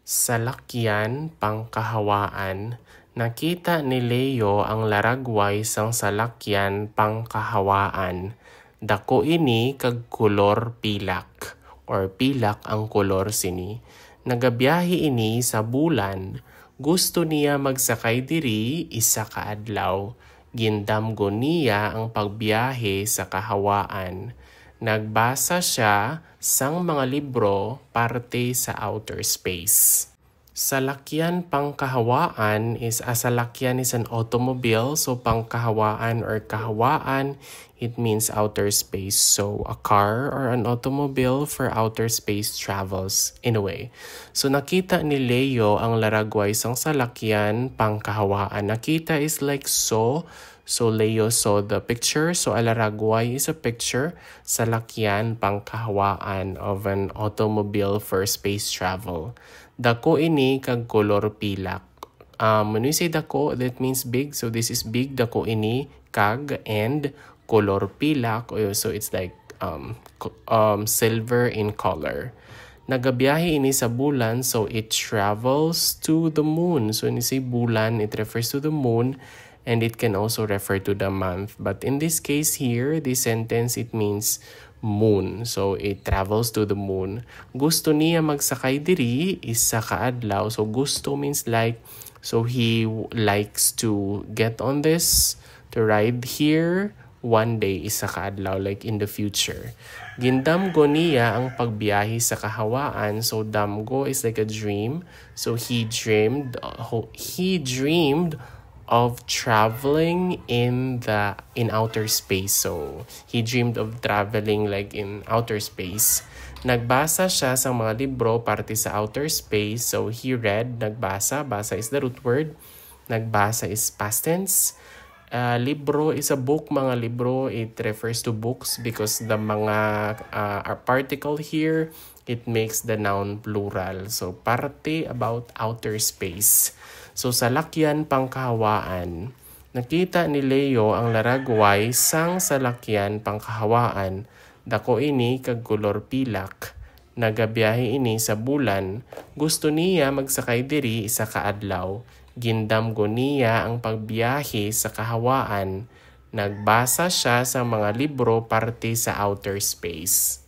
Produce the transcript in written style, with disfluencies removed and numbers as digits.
Salakyan pangkahawaan. Nakita ni Leo ang laragway sang salakyan pangkahawaan. Dako ini kag kolor pilak or pilak ang kolor sini. Nagabiyahe ini sa bulan. Gusto niya magsakay diri isa ka adlaw. Gindamgo niya ang pagbiyahe sa kahawaan. Nagbasa siya sang mga libro parte sa outer space. Salakyan pangkahawaan is a salakyan is an automobile. So pangkahawaan or kahawaan, it means outer space. So a car or an automobile for outer space travels in a way. So nakita ni Leo ang laragway sang salakyan pangkahawaan. Nakita is like so. So Leo saw the picture. So alaragway is a picture. Salakyan pangkahawaan of an automobile for space travel. Dako ini kag kolor pilak. When we say dako, that means big. So this is big. Dako ini kag and kolor pilak. So it's like silver in color. Nagabiyahe ini sa bulan. So it travels to the moon. So when you say bulan, it refers to the moon. And it can also refer to the month. But in this case here, this sentence, it means moon. So it travels to the moon. Gusto niya magsakay diri isa ka adlaw. So gusto means like, so he likes to get on this, to ride here one day isa ka adlaw, like in the future. Gindamgo niya ang pagbiyahe sa kahawaan. So damgo is like a dream. So he dreamed of traveling in outer space. So he dreamed of traveling like in outer space. Nagbasa siya sa mga libro parte sa outer space. So he read, nagbasa, basa is the root word. Nagbasa is past tense. Libro is a book, mga libro, it refers to books because the mga particle here, it makes the noun plural. So parte about outer space. So salakyan pangkahawaan. Nakita ni Leo ang laragway sang salakyan pangkahawaan. Dako ini kag kolor pilak. Nagabiyahe ini sa bulan. Gusto niya magsakay diri isa ka adlaw. Gindamgo niya ang pagbiyahe sa kahawaan. Nagbasa siya sa mga libro parte sa outer space.